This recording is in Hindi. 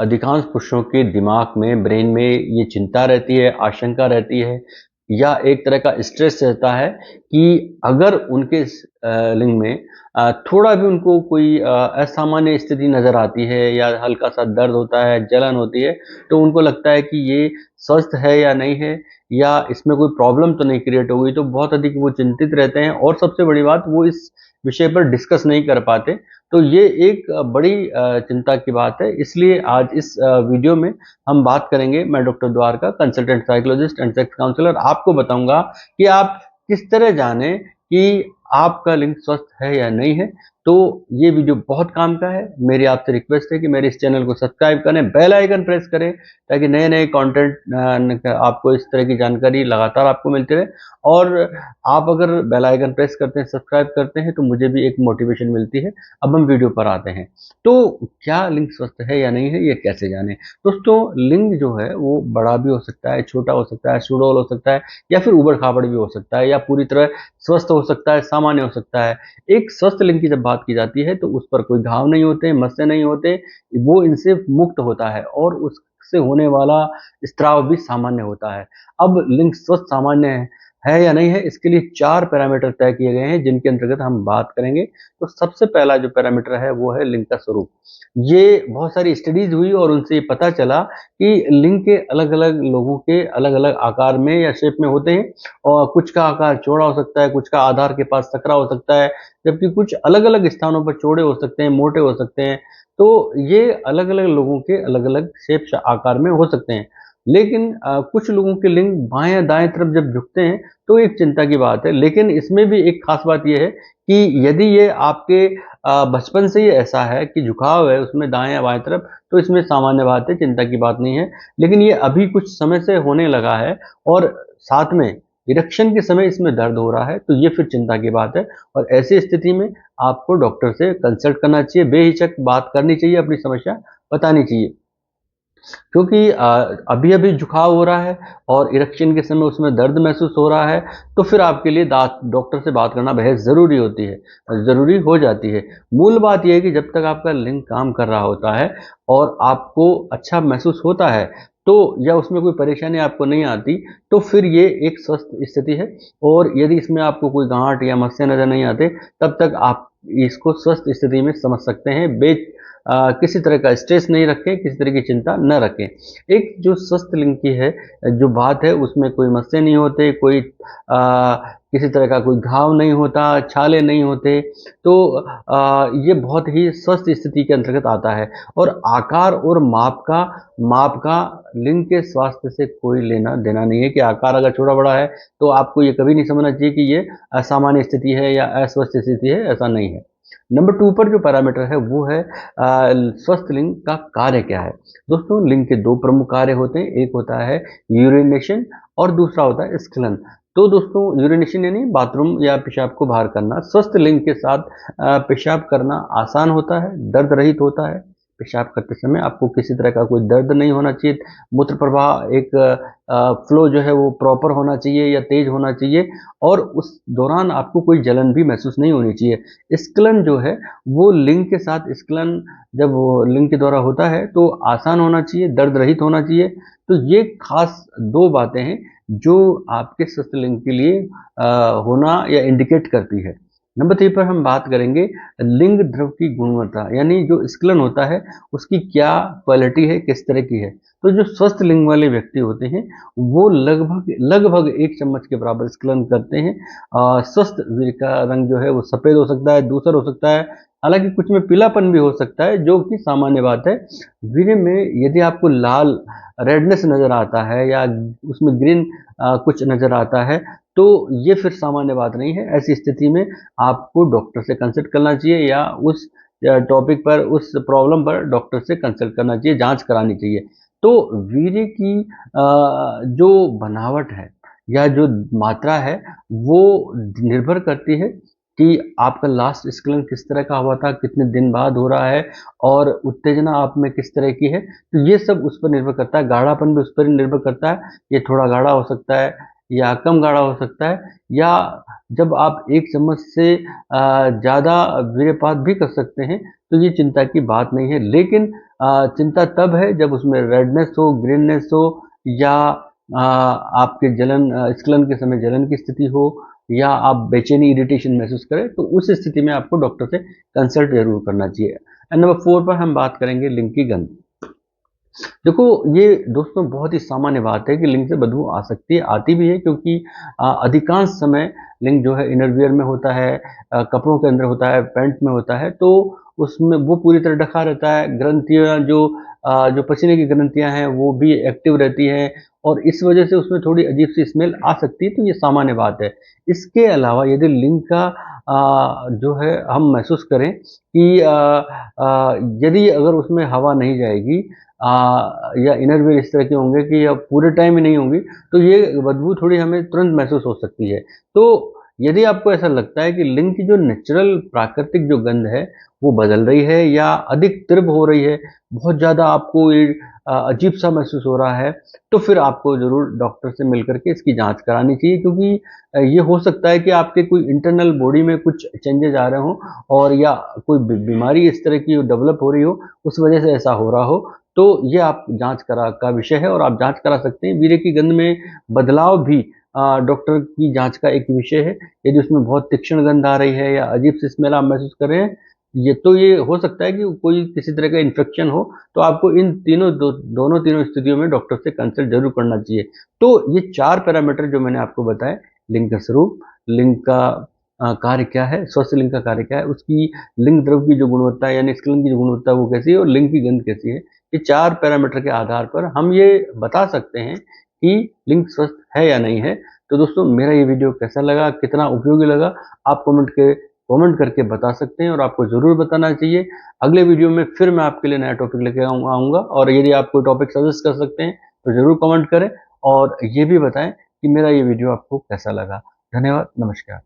अधिकांश पुरुषों के दिमाग में, ब्रेन में ये चिंता रहती है, आशंका रहती है या एक तरह का स्ट्रेस रहता है कि अगर उनके लिंग में थोड़ा भी उनको कोई असामान्य स्थिति नज़र आती है या हल्का-सा दर्द होता है, जलन होती है, तो उनको लगता है कि ये स्वस्थ है या नहीं है या इसमें कोई प्रॉब्लम तो नहीं क्रिएट हो गई, तो बहुत अधिक वो चिंतित रहते हैं और सबसे बड़ी बात वो इस विषय पर डिस्कस नहीं कर पाते। तो ये एक बड़ी चिंता की बात है, इसलिए आज इस वीडियो में हम बात करेंगे। मैं doctor Dwarka, consultant psychologist and sex counsellor, आपको बताऊंगा कि आप किस तरह जानें कि आपका लिंग स्वस्थ है या नहीं है। तो ये वीडियो बहुत काम का है। मेरी आपसे रिक्वेस्ट है कि मेरे इस चैनल को सब्सक्राइब करें, बेल आइकन प्रेस करें ताकि नए नए कंटेंट आपको इस तरह की जानकारी लगातार आपको मिलती रहे। और आप अगर बेल आइकन प्रेस करते हैं, सब्सक्राइब करते हैं, तो मुझे भी एक मोटिवेशन मिलती है। अब हम वीडियो पर आते हैं। तो क्या लिंग स्वस्थ है या नहीं है, ये कैसे जानें? दोस्तों, लिंग जो है वो बड़ा भी हो सकता है, छोटा हो सकता है, सुडौल हो सकता है या फिर ऊबड़-खाबड़ भी हो सकता है या पूरी तरह स्वस्थ हो सकता है, सामान्य हो सकता है। एक स्वस्थ लिंग की जब बात की जाती है तो उस पर कोई घाव नहीं होते, मस्से नहीं होते, वो इनसे मुक्त होता है और उससे होने वाला स्त्राव भी सामान्य होता है। अब लिंग स्वस्थ सामान्य है या नहीं है, इसके लिए 4 पैरामीटर तय किए गए हैं जिनके अंतर्गत हम बात करेंगे। तो सबसे पहला जो पैरामीटर है वो है लिंग का स्वरूप। ये बहुत सारी स्टडीज हुई और उनसे ये पता चला कि लिंग के अलग-अलग लोगों के अलग-अलग आकार में या शेप में होते हैं और कुछ का आकार चौड़ा हो सकता है, कुछ का आधार के पास सकरा हो सकता है, जबकि कुछ अलग-अलग स्थानों पर चौड़े हो सकते हैं, मोटे हो सकते हैं। तो ये अलग-अलग लोगों के अलग-अलग शेप आकार में हो सकते हैं। लेकिन कुछ लोगों के लिंग बाएँ या दाएँ तरफ जब झुकते हैं तो एक चिंता की बात है। लेकिन इसमें भी एक खास बात ये है कि यदि ये आपके बचपन से ही ऐसा है कि झुकाव है उसमें दाएँ या बाएँ तरफ, तो इसमें सामान्य बात है, चिंता की बात नहीं है। लेकिन ये अभी कुछ समय से होने लगा है और साथ में इरेक्शन के समय इसमें दर्द हो रहा है, तो ये फिर चिंता की बात है और ऐसी स्थिति में आपको डॉक्टर से कंसल्ट करना चाहिए, बेहिचक बात करनी चाहिए, अपनी समस्या बतानी चाहिए। क्योंकि अभी-अभी झुकाव हो रहा है और इरेक्शन के समय उसमें दर्द महसूस हो रहा है, तो फिर आपके लिए दात डॉक्टर से बात करना बेहद ज़रूरी होती है, ज़रूरी हो जाती है। मूल बात ये है कि जब तक आपका लिंग काम कर रहा होता है और आपको अच्छा महसूस होता है, तो या उसमें कोई परेशानी आपको नहीं आती, तो फिर ये एक स्वस्थ स्थिति है और यदि इसमें आपको कोई गाँठ या मस्से नज़र नहीं आते, तब तक आप इसको स्वस्थ स्थिति में समझ सकते हैं। किसी तरह का स्ट्रेस नहीं रखें, किसी तरह की चिंता न रखें। एक जो स्वस्थ लिंग की है जो बात है उसमें कोई मस्से नहीं होते, कोई किसी तरह का कोई घाव नहीं होता, छाले नहीं होते, तो ये बहुत ही स्वस्थ स्थिति के अंतर्गत आता है और आकार और माप का लिंग के स्वास्थ्य से कोई लेना-देना नहीं है कि आकार अगर छोटा-बड़ा है, तो आपको ये कभी नहीं समझना चाहिए कि ये असामान्य स्थिति है या अस्वस्थ स्थिति है, ऐसा नहीं है। नंबर 2 पर जो पैरामीटर है वो है स्वस्थ लिंग का कार्य क्या है। दोस्तों, लिंग के 2 प्रमुख कार्य होते हैं, एक होता है यूरिनेशन और दूसरा होता है स्खलन। तो दोस्तों, यूरिनेशन यानी बाथरूम या पेशाब को बाहर करना। स्वस्थ लिंग के साथ पेशाब करना आसान होता है, दर्द रहित होता है। पेशाब करते समय आपको किसी तरह का कोई दर्द नहीं होना चाहिए। मूत्र प्रवाह एक फ्लो जो है वो प्रॉपर होना चाहिए या तेज होना चाहिए और उस दौरान आपको कोई जलन भी महसूस नहीं होनी चाहिए। स्खलन जो है वो लिंग के साथ स्खलन जब वो लिंग के द्वारा होता है तो आसान होना चाहिए, दर्द रहित होना चाहिए। तो ये खास 2 बातें हैं जो आपके स्वस्थ लिंग के लिए होना या इंडिकेट करती है। नंबर 3 पर हम बात करेंगे लिंग द्रव की गुणवत्ता, यानी जो स्खलन होता है उसकी क्या क्वालिटी है, किस तरह की है। तो जो स्वस्थ लिंग वाले व्यक्ति होते हैं वो लगभग लगभग 1 चम्मच के बराबर स्खलन करते हैं। स्वस्थ वीर्य का रंग जो है वो सफ़ेद हो सकता है, धूसर हो सकता है, हालाँकि कुछ में पीलापन भी हो सकता है, जो कि सामान्य बात है। वीर्य में यदि आपको लाल रेडनेस नज़र आता है या उसमें ग्रीन कुछ नज़र आता है, तो ये फिर सामान्य बात नहीं है। ऐसी स्थिति में आपको डॉक्टर से कंसल्ट करना चाहिए या उस टॉपिक पर, उस प्रॉब्लम पर डॉक्टर से कंसल्ट करना चाहिए, जाँच करानी चाहिए। तो वीर्य की जो बनावट है या जो मात्रा है, वो निर्भर करती है कि आपका लास्ट स्खलन किस तरह का हुआ था, कितने दिन बाद हो रहा है और उत्तेजना आप में किस तरह की है। तो ये सब उस पर निर्भर करता है, गाढ़ापन भी उस पर निर्भर करता है। ये थोड़ा गाढ़ा हो सकता है या कम गाढ़ा हो सकता है, या जब आप 1 चम्मच से ज़्यादा वीर्यपात भी कर सकते हैं, तो ये चिंता की बात नहीं है। लेकिन चिंता तब है जब उसमें रेडनेस हो, ग्रीननेस हो, या आपके स्खलन के समय जलन की स्थिति हो, या आप बेचैनी इरिटेशन महसूस करें, तो उस स्थिति में आपको डॉक्टर से कंसल्ट जरूर करना चाहिए। एंड नंबर 4 पर हम बात करेंगे लिंग की गंध। देखो, ये दोस्तों बहुत ही सामान्य बात है कि लिंग से बदबू आ सकती है, आती भी है, क्योंकि अधिकांश समय लिंग जो है इनरवियर में होता है, कपड़ों के अंदर होता है, पैंट में होता है, तो उसमें वो पूरी तरह ढका रहता है। ग्रंथियां जो पसीने की ग्रंथियां हैं वो भी एक्टिव रहती हैं, और इस वजह से उसमें थोड़ी अजीब सी स्मेल आ सकती है, तो ये सामान्य बात है। इसके अलावा यदि लिंग का जो है हम महसूस करें कि यदि अगर उसमें हवा नहीं जाएगी, या इनरवियर इस तरह के होंगे कि या पूरे टाइम ही नहीं होंगी, तो ये बदबू थोड़ी हमें तुरंत महसूस हो सकती है। तो यदि आपको ऐसा लगता है कि लिंग की जो नेचुरल प्राकृतिक जो गंध है वो बदल रही है या अधिक तीव्र हो रही है, बहुत ज़्यादा आपको ये अजीब सा महसूस हो रहा है, तो फिर आपको ज़रूर डॉक्टर से मिल करके इसकी जांच करानी चाहिए, क्योंकि ये हो सकता है कि आपके कोई इंटरनल बॉडी में कुछ चेंजेज आ रहे हों, और या कोई बीमारी इस तरह की डेवलप हो रही हो, उस वजह से ऐसा हो रहा हो। तो ये आप जांच करा का विषय है और आप जांच करा सकते हैं। वीर्य की गंध में बदलाव भी डॉक्टर की जांच का एक विषय है। यदि उसमें बहुत तीक्ष्ण गंध आ रही है या अजीब सी स्मेल आप महसूस कर रहे हैं, ये हो सकता है कि कोई किसी तरह का इन्फेक्शन हो, तो आपको इन दोनों तीनों स्थितियों में डॉक्टर से कंसल्ट जरूर करना चाहिए। तो ये 4 पैरामीटर जो मैंने आपको बताए, लिंग का स्वरूप, लिंग का कार्य क्या है, स्वस्थ लिंग का कार्य क्या है, उसकी लिंग द्रव की जो गुणवत्ता है यानी स्खलन की जो गुणवत्ता है वो कैसी है, और लिंग की गंध कैसी है, ये 4 पैरामीटर के आधार पर हम ये बता सकते हैं कि लिंग स्वस्थ है या नहीं है। तो दोस्तों, मेरा ये वीडियो कैसा लगा, कितना उपयोगी लगा, आप कमेंट करके बता सकते हैं, और आपको ज़रूर बताना चाहिए। अगले वीडियो में फिर मैं आपके लिए नया टॉपिक लेके आऊँगा, और यदि आप कोई टॉपिक सजेस्ट कर सकते हैं तो ज़रूर कमेंट करें, और ये भी बताएं कि मेरा ये वीडियो आपको कैसा लगा। धन्यवाद, नमस्कार।